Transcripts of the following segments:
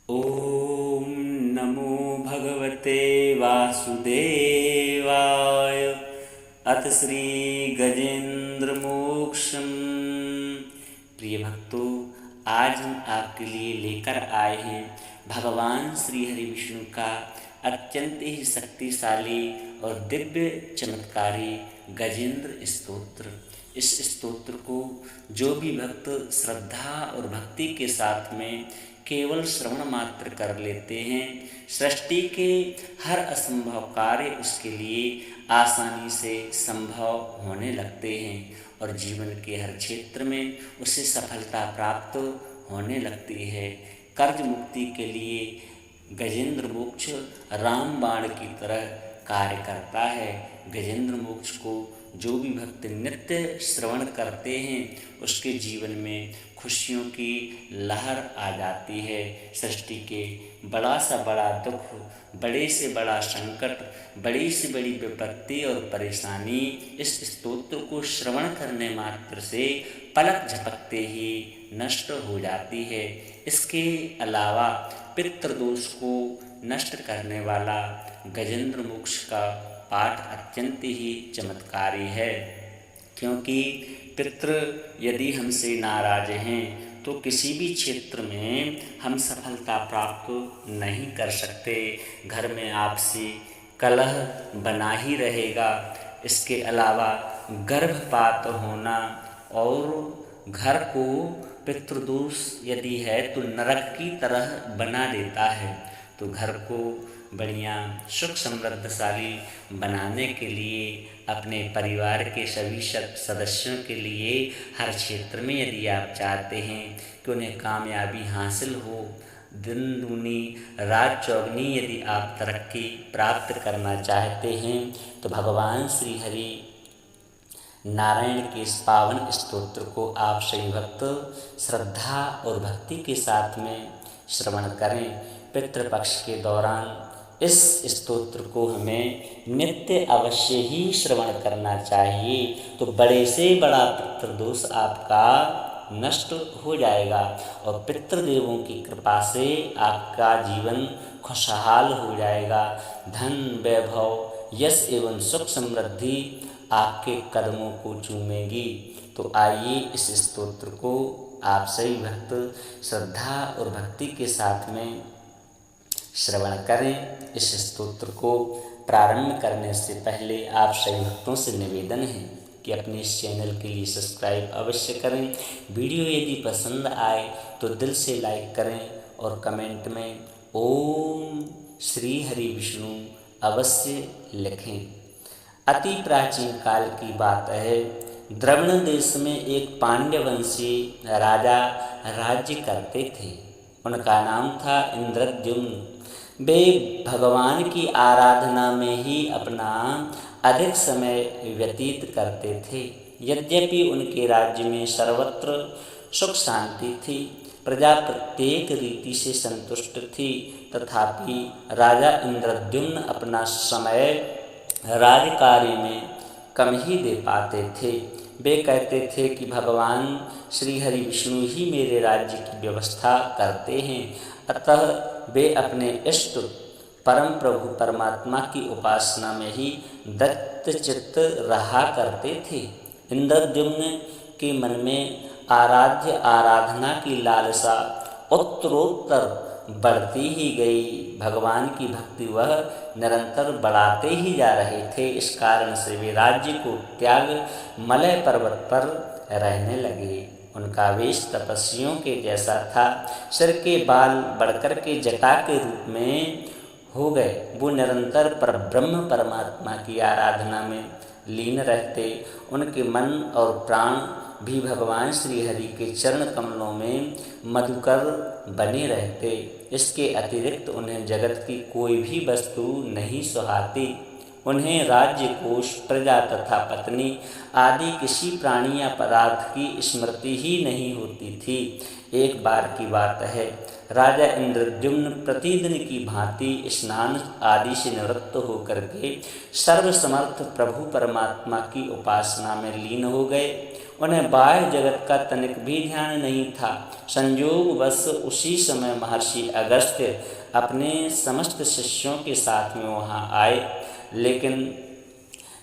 ॐ नमो भगवते वासुदेवाय। अथ श्री गजेंद्र मोक्षम। प्रिय भक्तों, आज हम आपके लिए लेकर आए हैं भगवान श्री हरि विष्णु का अत्यंत ही शक्तिशाली और दिव्य चमत्कारी गजेंद्र स्तोत्र। इस स्तोत्र को जो भी भक्त श्रद्धा और भक्ति के साथ में केवल श्रवण मात्र कर लेते हैं, सृष्टि के हर असंभव कार्य उसके लिए आसानी से संभव होने लगते हैं और जीवन के हर क्षेत्र में उसे सफलता प्राप्त होने लगती है। कर्ज मुक्ति के लिए गजेंद्र मोक्ष रामबाण की तरह कार्य करता है। गजेंद्र मोक्ष को जो भी भक्त नित्य श्रवण करते हैं उसके जीवन में खुशियों की लहर आ जाती है। सृष्टि के बड़ा सा बड़ा दुख, बड़े से बड़ा संकट, बड़ी से बड़ी विपत्ति और परेशानी इस स्तोत्र को श्रवण करने मात्र से पलक झपकते ही नष्ट हो जाती है। इसके अलावा पितृदोष को नष्ट करने वाला गजेंद्र मोक्ष का पाठ अत्यंत ही चमत्कारी है, क्योंकि पितृ यदि हमसे नाराज हैं तो किसी भी क्षेत्र में हम सफलता प्राप्त नहीं कर सकते। घर में आपसी कलह बना ही रहेगा। इसके अलावा गर्भपात होना और घर को पितृदोष यदि है तो नरक की तरह बना देता है। तो घर को बढ़िया सुख समृद्धशाली बनाने के लिए अपने परिवार के सभी सदस्यों के लिए हर क्षेत्र में यदि आप चाहते हैं कि उन्हें कामयाबी हासिल हो, दिन दूनी रात चौगनी यदि आप तरक्की प्राप्त करना चाहते हैं तो भगवान श्री हरि नारायण के इस पावन स्तोत्र को आप सही भक्त श्रद्धा और भक्ति के साथ में श्रवण करें। पितृपक्ष के दौरान इस स्तोत्र को हमें नित्य अवश्य ही श्रवण करना चाहिए, तो बड़े से बड़ा पितृदोष आपका नष्ट हो जाएगा और पितृदेवों की कृपा से आपका जीवन खुशहाल हो जाएगा। धन, वैभव, यश एवं सुख समृद्धि आपके कदमों को चूमेगी। तो आइए इस स्तोत्र को आप सही भक्त श्रद्धा और भक्ति के साथ में श्रवण करें। इस स्तोत्र को प्रारंभ करने से पहले आप सभी भक्तों से निवेदन है कि अपने इस चैनल के लिए सब्सक्राइब अवश्य करें। वीडियो यदि पसंद आए तो दिल से लाइक करें और कमेंट में ओम श्री हरि विष्णु अवश्य लिखें। अति प्राचीन काल की बात है। द्रविड़ देश में एक पांड्यवंशी राजा राज्य करते थे। उनका नाम था इंद्रद्युम्न। वे भगवान की आराधना में ही अपना अधिक समय व्यतीत करते थे। यद्यपि उनके राज्य में सर्वत्र सुख शांति थी, प्रजा प्रत्येक रीति से संतुष्ट थी, तथापि राजा इंद्रद्युम्न अपना समय राजकार्य में कम ही दे पाते थे। वे कहते थे कि भगवान श्री हरि विष्णु ही मेरे राज्य की व्यवस्था करते हैं, अतः वे अपने इष्ट परम प्रभु परमात्मा की उपासना में ही दत्तचित्त रहा करते थे। इंद्रद्युम्न के मन में आराध्य आराधना की लालसा उत्तरोत्तर बढ़ती ही गई। भगवान की भक्ति वह निरंतर बढ़ाते ही जा रहे थे। इस कारण से वे राज्य को त्याग मलय पर्वत पर रहने लगे। उनका वेश तपस्वियों के जैसा था। सिर के बाल बढ़कर के जटा के रूप में हो गए। वो निरंतर परब्रह्म परमात्मा की आराधना में लीन रहते। उनके मन और प्राण भी भगवान श्री हरि के चरण कमलों में मधुकर बने रहते। इसके अतिरिक्त उन्हें जगत की कोई भी वस्तु नहीं सुहाती। उन्हें राज्य, कोष, प्रजा तथा पत्नी आदि किसी प्राणी या पदार्थ की स्मृति ही नहीं होती थी। एक बार की बात है, राजा इंद्रद्युम्न प्रतिदिन की भांति स्नान आदि से निवृत्त होकर के सर्वसमर्थ प्रभु परमात्मा की उपासना में लीन हो गए। उन्हें बाह्य जगत का तनिक भी ध्यान नहीं था। संयोगवश उसी समय महर्षि अगस्त्य अपने समस्त शिष्यों के साथ में वहाँ आए, लेकिन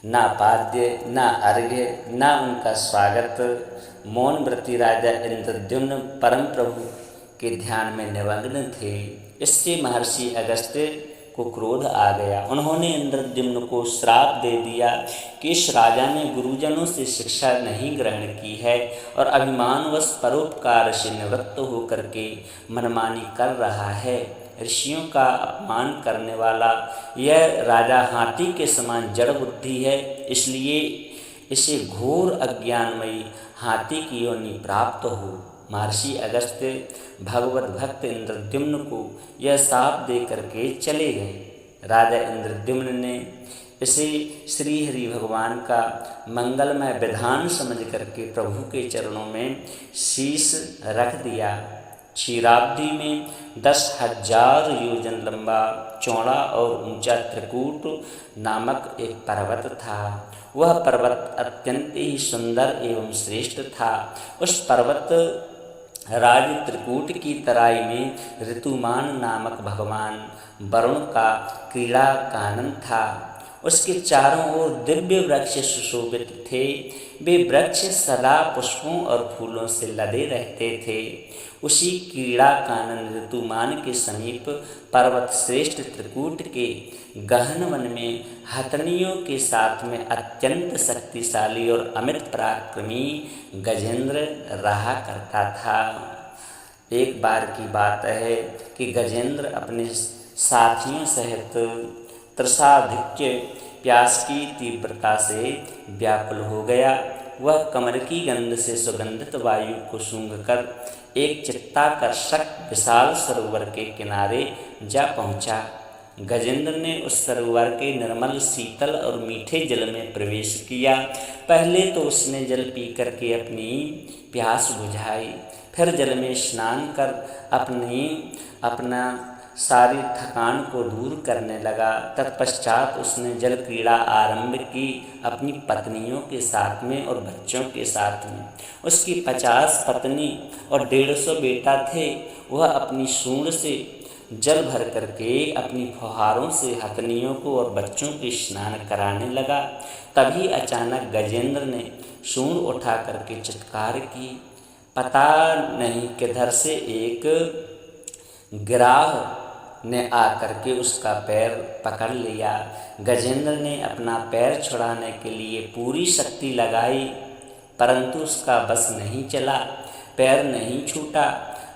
ना पाद्य ना अर्घ्य ना उनका स्वागत। मौन व्रती राजा इंद्रद्युम्न परम प्रभु के ध्यान में निमग्न थे। इससे महर्षि अगस्त्य को क्रोध आ गया। उन्होंने इंद्रद्युम्न को श्राप दे दिया कि इस राजा ने गुरुजनों से शिक्षा नहीं ग्रहण की है और अभिमानवश परोपकार से निवृत्त होकर के मनमानी कर रहा है। ऋषियों का अपमान करने वाला यह राजा हाथी के समान जड़ बुद्धि है, इसलिए इसे घोर अज्ञानमयी हाथी की योनि प्राप्त हो। महर्षि अगस्त्य भगवत भक्त इंद्रद्युम्न को यह शाप दे करके चले गए। राजा इंद्रद्युम्न ने इसे श्री हरि भगवान का मंगलमय विधान समझ करके प्रभु के चरणों में शीश रख दिया। क्षीराब्दी में 10,000 योजन लंबा, चौड़ा और ऊंचा त्रिकूट नामक एक पर्वत था। वह पर्वत अत्यंत ही सुंदर एवं श्रेष्ठ था। उस पर्वत राज त्रिकूट की तराई में ऋतुमान नामक भगवान वरुण का क्रीड़ा कानन था। उसके चारों ओर दिव्य वृक्ष सुशोभित थे। वे वृक्ष सदा पुष्पों और फूलों से लदे रहते थे। उसी क्रीड़ा कानन ऋतुमान के समीप पर्वत श्रेष्ठ त्रिकूट के गहन वन में हथनियों के साथ में अत्यंत शक्तिशाली और अमित पराक्रमी गजेंद्र रहा करता था। एक बार की बात है कि गजेंद्र अपने साथियों सहित तृषाधिक्य प्यास की तीव्रता से व्याकुल हो गया। वह कमल की गंध से सुगंधित वायु को सूंघकर एक चित्ताकर्षक विशाल सरोवर के किनारे जा पहुँचा। गजेंद्र ने उस सरोवर के निर्मल शीतल और मीठे जल में प्रवेश किया। पहले तो उसने जल पी करके अपनी प्यास बुझाई, फिर जल में स्नान कर अपना सारी थकान को दूर करने लगा। तत्पश्चात उसने जल क्रीड़ा आरंभ की अपनी पत्नियों के साथ में और बच्चों के साथ में। उसकी 50 पत्नी और 150 बेटा थे। वह अपनी सूंड से जल भर करके अपनी फुहारों से हथनियों को और बच्चों के स्नान कराने लगा। तभी अचानक गजेंद्र ने सूंड उठा करके चित्कार की। पता नहीं किधर से एक गिराह ने आकर के उसका पैर पकड़ लिया। गजेंद्र ने अपना पैर छुड़ाने के लिए पूरी शक्ति लगाई, परंतु उसका बस नहीं चला, पैर नहीं छूटा।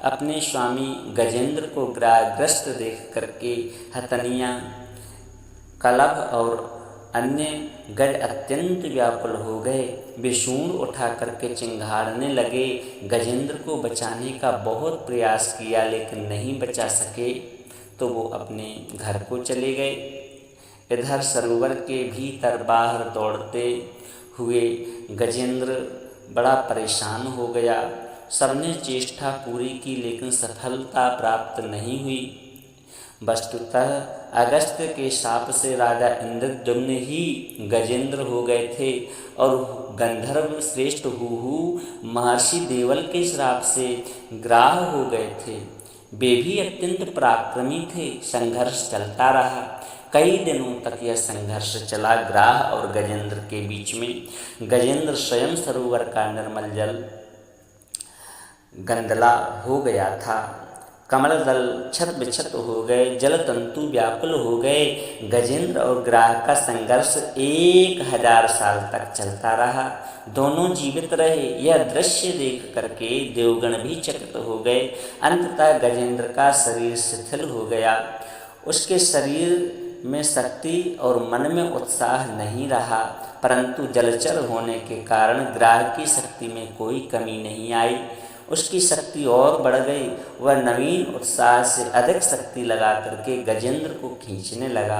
अपने स्वामी गजेंद्र को ग्रस्त देख करके हथनियाँ, कलभ और अन्य गज अत्यंत व्याकुल हो गए। वे सूंड उठा करके चिंघाड़ने लगे। गजेंद्र को बचाने का बहुत प्रयास किया, लेकिन नहीं बचा सके, तो वो अपने घर को चले गए। इधर सरोवर के भीतर बाहर दौड़ते हुए गजेंद्र बड़ा परेशान हो गया। सबने चेष्टा पूरी की, लेकिन सफलता प्राप्त नहीं हुई। वस्तुतः अगस्त्य के शाप से राजा इंद्रद्युम्न ही गजेंद्र हो गए थे और गंधर्व श्रेष्ठ हुहु महर्षि देवल के श्राप से ग्राह हो गए थे। वे भी अत्यंत पराक्रमी थे। संघर्ष चलता रहा। कई दिनों तक यह संघर्ष चला ग्राह और गजेंद्र के बीच में। गजेंद्र स्वयं सरोवर का निर्मल जल गंदला हो गया था। कमल दल छत बिछत हो गए, जल तंतु व्याकुल हो गए। गजेंद्र और ग्राह का संघर्ष 1000 साल तक चलता रहा। दोनों जीवित रहे। यह दृश्य देख करके देवगण भी चकित हो गए। अंततः गजेंद्र का शरीर शिथिल हो गया। उसके शरीर में शक्ति और मन में उत्साह नहीं रहा, परंतु जलचर होने के कारण ग्राह की शक्ति में कोई कमी नहीं आई। उसकी शक्ति और बढ़ गई। वह नवीन उत्साह से अधिक शक्ति लगा करके गजेंद्र को खींचने लगा।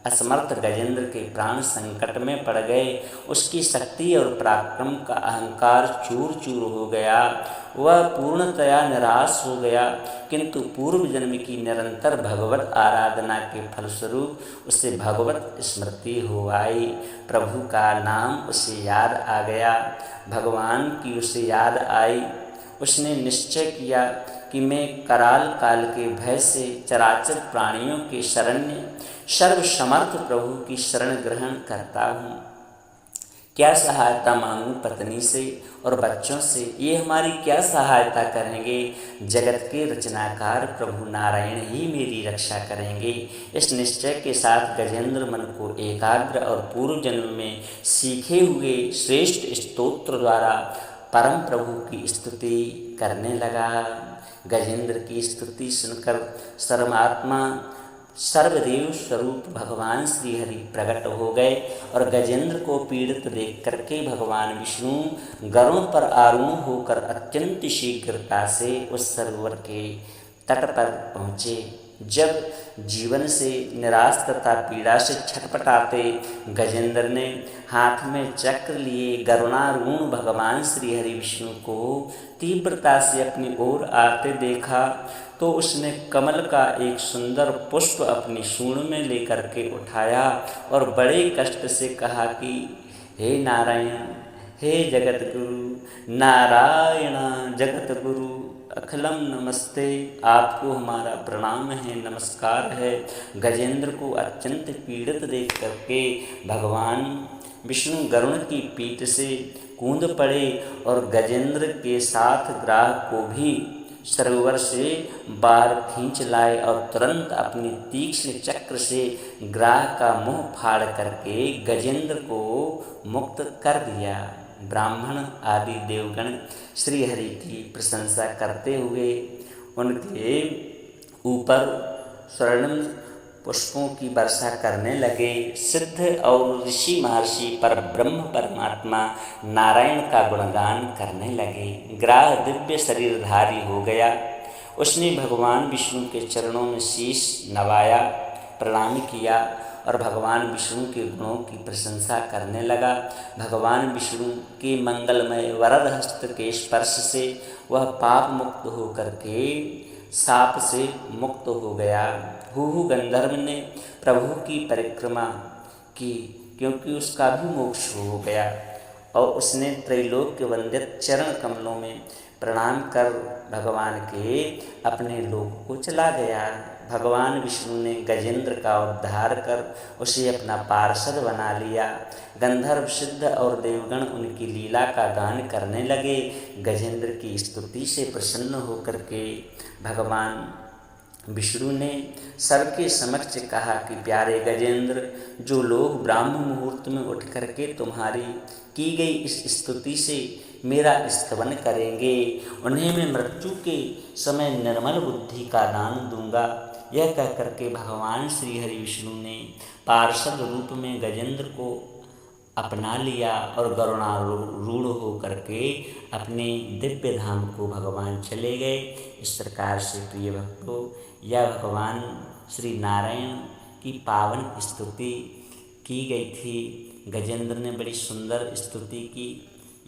असमर्थ गजेंद्र के प्राण संकट में पड़ गए। उसकी शक्ति और पराक्रम का अहंकार चूर चूर हो गया। वह पूर्णतया निराश हो गया, किंतु पूर्व जन्म की निरंतर भगवत आराधना के फलस्वरूप उसे भगवत स्मृति हो आई। प्रभु का नाम उसे याद आ गया, भगवान की उसे याद आई। उसने निश्चय किया कि मैं कराल काल के भय से चराचर प्राणियों के शरण्य सर्वसमर्थ प्रभु की शरण ग्रहण करता हूँ। क्या सहायता मांगूं पत्नी से और बच्चों से, ये हमारी क्या सहायता करेंगे? जगत के रचनाकार प्रभु नारायण ही मेरी रक्षा करेंगे। इस निश्चय के साथ गजेंद्र मन को एकाग्र और पूर्व जन्म में सीखे हुए श्रेष्ठ स्तोत्र द्वारा परम प्रभु की स्तुति करने लगा। गजेंद्र की स्तुति सुनकर सर्वात्मा सर्वदेव स्वरूप भगवान श्री हरि प्रकट हो गए और गजेंद्र को पीड़ित देख करके भगवान विष्णु गरुड़ पर आरूढ़ होकर अत्यंत शीघ्रता से उस सरोवर के तट पर पहुँचे। जब जीवन से निराश तथा पीड़ा से छटपटाते गजेंद्र ने हाथ में चक्र लिए गरुणारूढ़ भगवान श्री हरि विष्णु को तीव्रता से अपनी ओर आते देखा, तो उसने कमल का एक सुंदर पुष्प अपनी सूंड में लेकर के उठाया और बड़े कष्ट से कहा कि हे नारायण, हे जगत गुरु, नारायण जगत गुरु अखिलम नमस्ते, आपको हमारा प्रणाम है, नमस्कार है। गजेंद्र को अत्यंत पीड़ित देख करके भगवान विष्णु गरुड़ की पीठ से कूद पड़े और गजेंद्र के साथ ग्राह को भी सरोवर से बाहर खींच लाए और तुरंत अपनी तीक्ष्ण चक्र से ग्राह का मुंह फाड़ करके गजेंद्र को मुक्त कर दिया। ब्राह्मण आदि देवगण श्री हरि की प्रशंसा करते हुए उनके ऊपर स्वर्ण पुष्पों की वर्षा करने लगे। सिद्ध और ऋषि महर्षि पर ब्रह्म परमात्मा नारायण का गुणगान करने लगे। ग्राह दिव्य शरीरधारी हो गया। उसने भगवान विष्णु के चरणों में शीश नवाया, प्रणाम किया और भगवान विष्णु के गुणों की प्रशंसा करने लगा। भगवान विष्णु के मंगलमय वरद हस्त के स्पर्श से वह पाप मुक्त होकर के साप से मुक्त हो गया। हुहु गंधर्व ने प्रभु की परिक्रमा की, क्योंकि उसका भी मोक्ष हो गया और उसने त्रैलोक्य वंदित चरण कमलों में प्रणाम कर भगवान के अपने लोक को चला गया। भगवान विष्णु ने गजेंद्र का उद्धार कर उसे अपना पार्षद बना लिया। गंधर्व सिद्ध और देवगण उनकी लीला का गान करने लगे। गजेंद्र की स्तुति से प्रसन्न होकर के भगवान विष्णु ने सबके समक्ष कहा कि प्यारे गजेंद्र, जो लोग ब्राह्म मुहूर्त में उठ करके तुम्हारी की गई इस स्तुति से मेरा स्तवन करेंगे, उन्हें मैं मृत्यु के समय निर्मल बुद्धि का दान दूंगा। यह कह करके भगवान श्री हरि विष्णु ने पार्षद रूप में गजेंद्र को अपना लिया और गरुणारूढ़ हो करके अपने दिव्य धाम को भगवान चले गए। इस प्रकार से प्रिय भक्तों, यह भगवान श्री नारायण की पावन स्तुति की गई थी। गजेंद्र ने बड़ी सुंदर स्तुति की।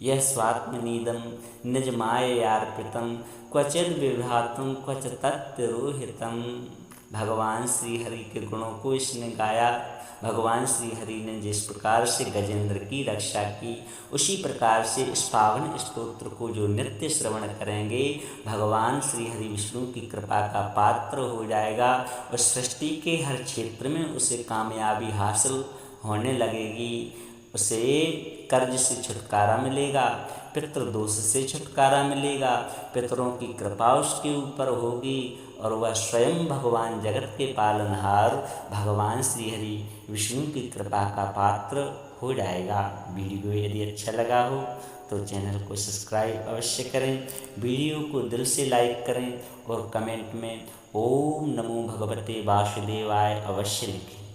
यह स्वात्मनीदम निज माययार्पितम क्वचिद विभ्रातुम क्वच तत्रोहितम। भगवान श्री हरि के गुणों को इसने गाया। भगवान श्री हरि ने जिस प्रकार से गजेंद्र की रक्षा की, उसी प्रकार से इस पावन स्तोत्र को जो नित्य श्रवण करेंगे, भगवान श्री हरि विष्णु की कृपा का पात्र हो जाएगा और सृष्टि के हर क्षेत्र में उसे कामयाबी हासिल होने लगेगी। उसे कर्ज से छुटकारा मिलेगा, पितृदोष से छुटकारा मिलेगा, पितरों की कृपा उसके ऊपर होगी और वह स्वयं भगवान जगत के पालनहार भगवान श्री हरि विष्णु की कृपा का पात्र हो जाएगा। वीडियो यदि अच्छा लगा हो तो चैनल को सब्सक्राइब अवश्य करें, वीडियो को दिल से लाइक करें और कमेंट में ओम नमो भगवते वासुदेवाय अवश्य लिखें।